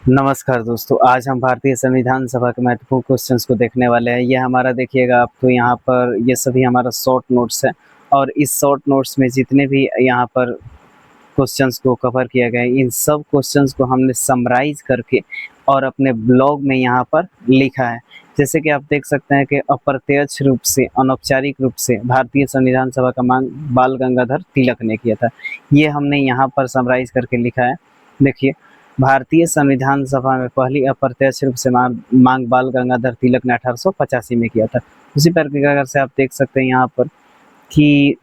नमस्कार दोस्तों, आज हम भारतीय संविधान सभा के महत्वपूर्ण क्वेश्चंस को देखने वाले हैं। ये हमारा देखिएगा आप तो यहाँ पर ये सभी हमारा शॉर्ट नोट्स है और इस शॉर्ट नोट्स में जितने भी यहाँ पर क्वेश्चंस को कवर किया गया है, इन सब क्वेश्चंस को हमने समराइज करके और अपने ब्लॉग में यहाँ पर लिखा है। जैसे कि आप देख सकते हैं कि अप्रत्यक्ष रूप से, अनौपचारिक रूप से भारतीय संविधान सभा का मांग बाल गंगाधर तिलक ने किया था। ये हमने यहाँ पर समराइज करके लिखा है। देखिए, भारतीय संविधान सभा में पहली अप्रत्यक्ष रूप से मांग बाल गंगाधर तिलक ने 1885 में किया था। उसी प्रकार से आप देख सकते हैं यहाँ पर कि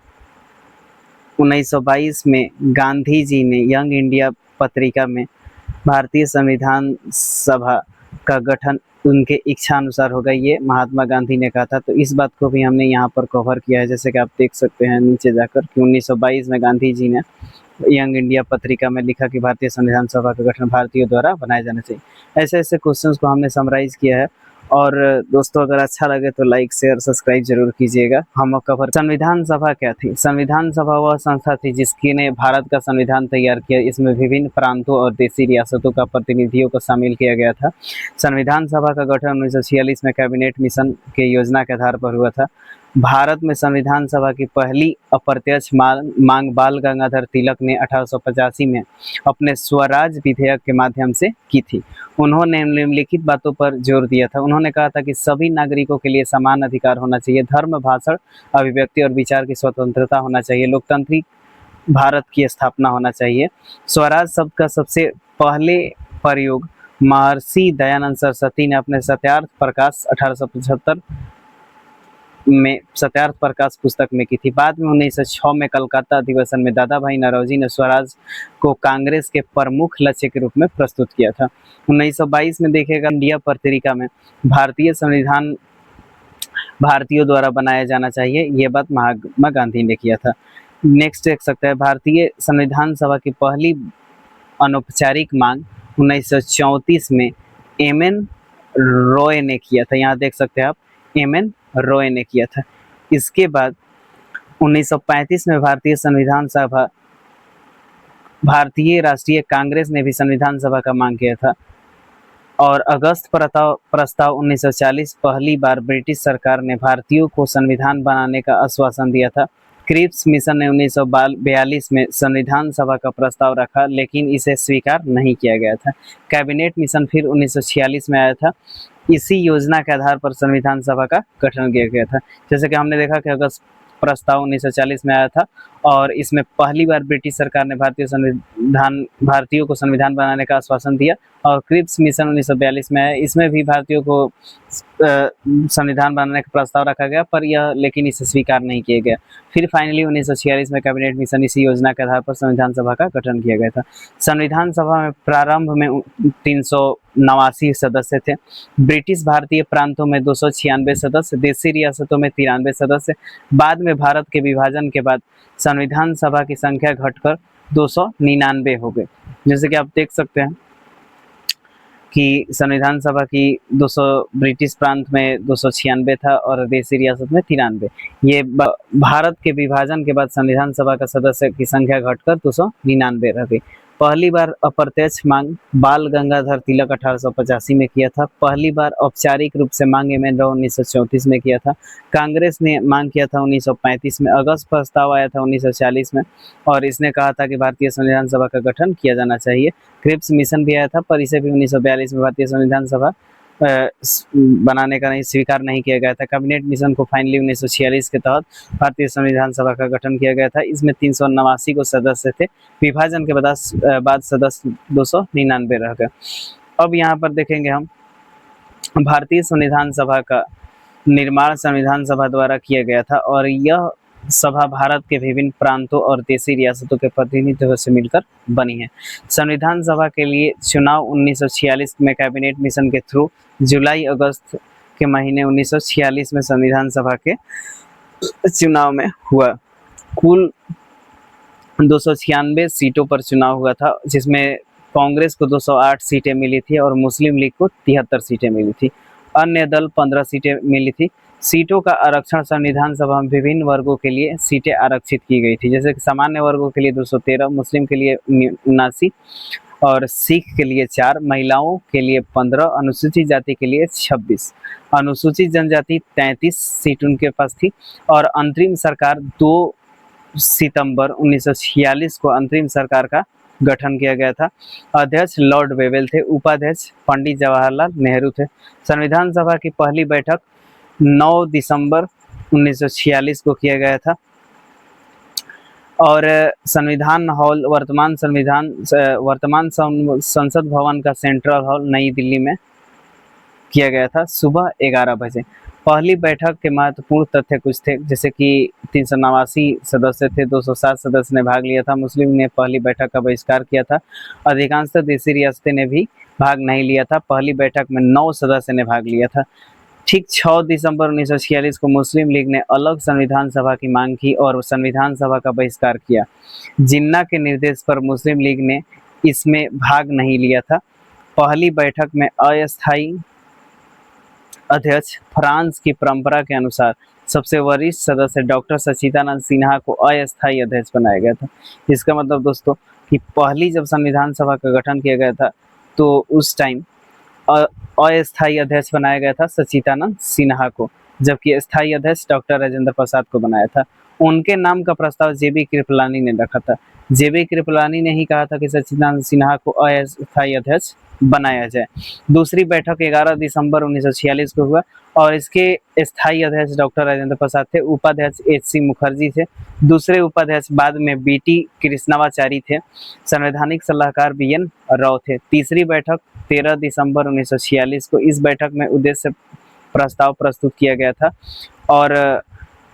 1922 में गांधी जी ने यंग इंडिया पत्रिका में भारतीय संविधान सभा का गठन उनके इच्छा अनुसार होगा, ये महात्मा गांधी ने कहा था। तो इस बात को भी हमने यहाँ पर कवर किया है। जैसे कि आप देख सकते हैं नीचे जाकर कि 1922 में गांधी जी ने यंग इंडिया पत्रिका में लिखा कि भारतीय संविधान सभा का गठन भारतीयों द्वारा बनाया जाना चाहिए। ऐसे ऐसे क्वेश्चंस को हमने समराइज किया है। और दोस्तों, अगर अच्छा लगे तो लाइक शेयर सब्सक्राइब जरूर कीजिएगा। हम कवर संविधान सभा क्या थी। संविधान सभा वह संस्था थी जिसकी ने भारत का संविधान तैयार किया। इसमें विभिन्न प्रांतों और देशी रियासतों का प्रतिनिधियों को शामिल किया गया था। संविधान सभा का गठन 1946 में कैबिनेट मिशन के योजना के आधार पर हुआ था। भारत में संविधान सभा की पहली अप्रत्यक्ष मांग बाल गंगाधर तिलक ने 1885 में अपने स्वराज विधेयक के माध्यम से की थी। उन्होंने निम्नलिखित बातों पर जोर दिया था। उन्होंने कहा था कि सभी नागरिकों के लिए समान अधिकार होना चाहिए, धर्म, भाषण, अभिव्यक्ति और विचार की स्वतंत्रता होना चाहिए, लोकतांत्रिक भारत की स्थापना होना चाहिए। स्वराज शब्द का सबसे पहले प्रयोग महर्षि दयानंद सरस्वती ने अपने सत्यार्थ प्रकाश 1875 में सत्यार्थ प्रकाश पुस्तक में की थी। बाद में 1906 में कलकत्ता अधिवेशन में दादा भाई नौरोजी ने स्वराज को कांग्रेस के प्रमुख लक्ष्य के रूप में प्रस्तुत किया था। 1922 में देखेगा इंडिया पत्रिका में भारतीय संविधान भारतीयों द्वारा बनाया जाना चाहिए, ये बात महात्मा गांधी ने किया था। नेक्स्ट देख सकते हैं भारतीय संविधान सभा की पहली अनौपचारिक मांग 1934 में एम.एन. रॉय ने किया था। यहाँ देख सकते हैं आप, एम.एन. रॉय ने किया था। इसके बाद 1935 में भारतीय संविधान सभा भारतीय राष्ट्रीय कांग्रेस ने भी संविधान सभा का मांग किया था। और अगस्त प्रस्ताव 1940 पहली बार ब्रिटिश सरकार ने भारतीयों को संविधान बनाने का आश्वासन दिया था। क्रिप्स मिशन ने 1942 में संविधान सभा का प्रस्ताव रखा, लेकिन इसे स्वीकार नहीं किया गया था। कैबिनेट मिशन फिर 1946 में आया था। इसी योजना के आधार पर संविधान सभा का गठन किया गया था। जैसे कि हमने देखा कि अगस्त प्रस्ताव 1940 में आया था और इसमें पहली बार ब्रिटिश सरकार ने भारतीयों को संविधान बनाने का आश्वासन दिया। और क्रिप्स मिशन 1942 में आया, इसमें भी भारतीयों को संविधान बनाने का प्रस्ताव रखा गया, पर यह लेकिन इसे स्वीकार नहीं किया गया। फिर फाइनली 1946 में कैबिनेट मिशन इसी योजना के आधार पर संविधान सभा का गठन किया गया था। संविधान सभा में प्रारंभ में 389 सदस्य थे। ब्रिटिश भारतीय प्रांतों में 296 सदस्य, देशी रियासतों में 93 सदस्य। बाद में भारत के विभाजन के बाद संविधान सभा की संख्या घटकर 299 हो गई। जैसे कि आप देख सकते हैं कि संविधान सभा की 200 ब्रिटिश प्रांत में 296 था और देशी रियासत में 93। ये भारत के विभाजन के बाद संविधान सभा का सदस्य की संख्या घटकर 299 रह गई। पहली बार अप्रत्यक्ष मांग बाल गंगाधर तिलक 1885 में किया था। पहली बार औपचारिक रूप से मांग एम.एन. रॉय 1934 में किया था। कांग्रेस ने मांग किया था 1935 में। अगस्त प्रस्ताव आया था 1940 में और इसने कहा था कि भारतीय संविधान सभा का गठन किया जाना चाहिए। क्रिप्स मिशन भी आया था, पर इसे भी 1942 में भारतीय संविधान सभा बनाने का स्वीकार नहीं किया गया था। कैबिनेट मिशन को फाइनली 1946 के तहत भारतीय संविधान सभा का गठन किया गया था। इसमें 389 को सदस्य थे। विभाजन के बाद सदस्य 299 रह गए। अब यहाँ पर देखेंगे हम भारतीय संविधान सभा का निर्माण संविधान सभा द्वारा किया गया था और यह सभा भारत के विभिन्न प्रांतों और देशी रियासतों के प्रतिनिधित्व से मिलकर बनी है। संविधान सभा के लिए चुनाव 1946 में कैबिनेट मिशन के थ्रू जुलाई अगस्त के महीने 1946 में संविधान सभा के चुनाव में हुआ। कुल 296 सीटों पर चुनाव हुआ था, जिसमें कांग्रेस को 208 सीटें मिली थी और मुस्लिम लीग को 73 सीटें मिली थी। अन्य दल 15 सीटें मिली थी। सीटों का आरक्षण संविधान सभा में विभिन्न वर्गों के लिए सीटें आरक्षित की गई थी। जैसे कि सामान्य वर्गों के लिए 213, मुस्लिम के लिए 79, और सिख के लिए 4, महिलाओं के लिए 15, अनुसूचित जाति के लिए 26, अनुसूचित जनजाति 33 सीट उनके पास थी। और अंतरिम सरकार 2 सितंबर 1946 को अंतरिम सरकार का गठन किया गया था। अध्यक्ष लॉर्ड वेवेल थे, उपाध्यक्ष पंडित जवाहरलाल नेहरू थे। संविधान सभा की पहली बैठक 9 दिसंबर 1946 को किया गया था। और संविधान हॉल वर्तमान संसद भवन का सेंट्रल हॉल नई दिल्ली में किया गया था सुबह 11 बजे। पहली बैठक के महत्वपूर्ण तथ्य कुछ थे, जैसे कि 389 सदस्य थे, 207 सदस्य ने भाग लिया था। मुस्लिम ने पहली बैठक का बहिष्कार किया था। अधिकांशतः देशी रियासतें ने भी भाग नहीं लिया था। पहली बैठक में 9 सदस्य ने भाग लिया था। ठीक 6 दिसंबर 1946 को मुस्लिम लीग ने अलग संविधान सभा की मांग की और संविधान सभा का बहिष्कार किया। जिन्ना के निर्देश पर मुस्लिम लीग ने इसमें भाग नहीं लिया था। पहली बैठक में अस्थायी अध्यक्ष फ्रांस की परंपरा के अनुसार सबसे वरिष्ठ सदस्य डॉक्टर सच्चिदानंद सिन्हा को अस्थायी अध्यक्ष बनाया गया था। इसका मतलब दोस्तों कि पहली जब संविधान सभा का गठन किया गया था तो उस टाइम अस्थायी अध्यक्ष बनाया गया था सच्चिदानंद सिन्हा को, जबकि स्थायी अध्यक्ष डॉक्टर राजेंद्र प्रसाद को बनाया था। उनके नाम का प्रस्ताव जेबी कृपलानी ने रखा था। जेबी कृपलानी ने ही कहा था कि सच्चिदानंद सिन्हा को अस्थायी अध्यक्ष बनाया जाए। दूसरी बैठक 11 दिसंबर 1946 को हुआ और इसके स्थायी अध्यक्ष डॉक्टर राजेंद्र प्रसाद थे, उपाध्यक्ष एच.सी. मुखर्जी थे, दूसरे उपाध्यक्ष बाद में बी.टी. कृष्णाचारी थे, संवैधानिक सलाहकार बी.एन. राव थे। तीसरी बैठक 13 दिसंबर 1946 को, इस बैठक में उद्देश्य प्रस्ताव प्रस्तुत किया गया था और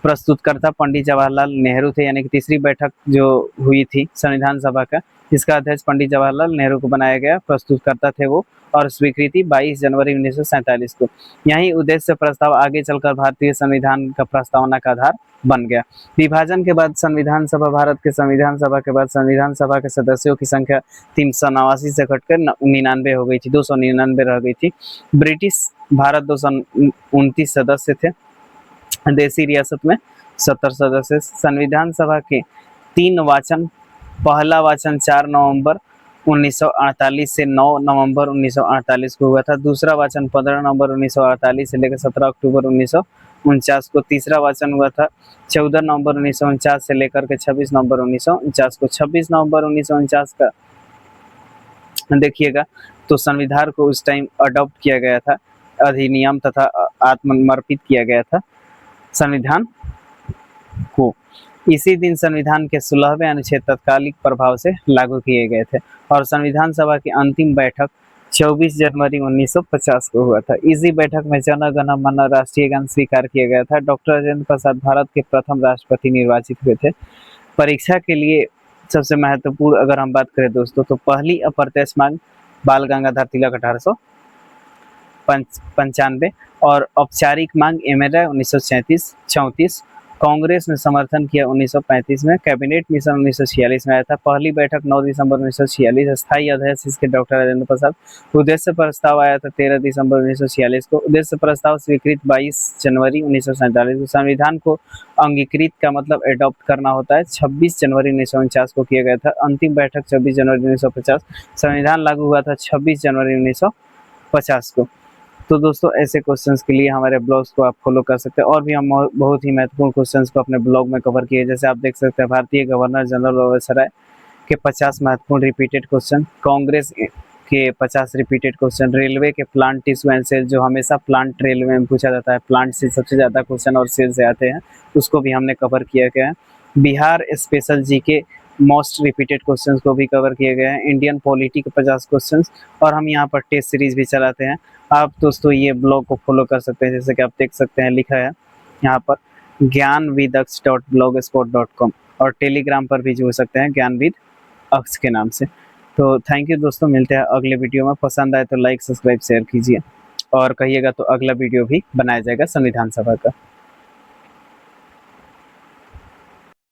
प्रस्तुतकर्ता पंडित जवाहरलाल नेहरू थे। यानी कि तीसरी बैठक जो हुई थी संविधान सभा का, इसका अध्यक्ष पंडित जवाहरलाल नेहरू को बनाया गया, प्रस्तुतकर्ता थे वो, और स्वीकृति 22 जनवरी 1947 को। यही उद्देश्य प्रस्ताव आगे चलकर भारतीय संविधान का प्रस्तावना का आधार बन गया। विभाजन के बाद संविधान सभा, भारत के संविधान सभा के बाद संविधान सभा के सदस्यों की संख्या 389 से घटकर 99 हो गई थी, 299 रह गई थी। ब्रिटिश भारत 229 सदस्य थे, देशी रियासत में 70 सदस्य। संविधान सभा के 3 वाचन, पहला वाचन 4 नवंबर 1948 से 9 नवंबर 1948 को हुआ था। दूसरा वाचन 15 नवंबर 1948 से लेकर 17 अक्टूबर 1949 को। तीसरा वाचन हुआ था 14 नवंबर 1949 से लेकर के 26 नवंबर 1949 को। 26 नवंबर 1949 का देखिएगा तो संविधान को उस टाइम अडॉप्ट किया गया था, अधिनियम तथा आत्मसमर्पित किया गया था संविधान को। इसी दिन संविधान के 16वें अनुच्छेद तत्कालिक प्रभाव से लागू किए गए थे और संविधान सभा की अंतिम बैठक 24 जनवरी 1950 को हुआ था। इसी बैठक में जन गण मन राष्ट्रीय गान स्वीकार किया गया था। डॉक्टर राजेंद्र प्रसाद भारत के प्रथम राष्ट्रपति निर्वाचित हुए थे। परीक्षा के लिए सबसे महत्वपूर्ण अगर हम बात करें दोस्तों, तो पहली अप्रत्यक्ष मांग बाल गंगाधर तिलक 1895 और औपचारिक मांग एमएलए 1934। कांग्रेस ने समर्थन किया 1935 में। कैबिनेट मिशन 1946 में आया था। पहली बैठक 9 दिसंबर 1946। स्थायी अध्यक्ष इसके डॉक्टर राजेंद्र प्रसाद। उद्देश्य प्रस्ताव आया था 13 दिसंबर 1946 को। उद्देश्य प्रस्ताव स्वीकृत 22 जनवरी 1947 को। संविधान को अंगीकृत का मतलब एडॉप्ट करना होता है 26 जनवरी 1949 को किया गया था। अंतिम बैठक 26 जनवरी 1950। संविधान लागू हुआ था 26 जनवरी 1950 को। तो दोस्तों ऐसे क्वेश्चंस के लिए हमारे ब्लॉग्स को आप फॉलो कर सकते हैं और भी हम बहुत ही महत्वपूर्ण क्वेश्चंस को अपने ब्लॉग में कवर किए। जैसे आप देख सकते हैं भारतीय गवर्नर जनरल वायसराय के 50 महत्वपूर्ण रिपीटेड क्वेश्चन, कांग्रेस के 50 रिपीटेड क्वेश्चन, रेलवे के प्लांट टिश्यू एंड सेल, जो हमेशा प्लांट रेलवे में पूछा जाता है, प्लांट से सबसे ज़्यादा क्वेश्चन और सेल से आते हैं, उसको भी हमने कवर किया गया है। Bihar special GK most repeated questions को भी कवर किए गए हैं। इंडियन पॉलिटी के 50 क्वेश्चंस, और हम यहाँ पर टेस्ट सीरीज भी चलाते हैं। आप दोस्तों ये ब्लॉग को फॉलो कर सकते हैं, जैसे कि आप देख सकते हैं लिखा है यहाँ पर gyanvidaksh.blogspot.com, और टेलीग्राम पर भी जुड़ सकते हैं ज्ञानविद अक्ष के नाम से। तो थैंक यू दोस्तों, मिलते हैं अगले वीडियो में। पसंद आए तो लाइक, सब्सक्राइब, शेयर कीजिए और कहिएगा तो अगला वीडियो भी बनाया जाएगा संविधान सभा का।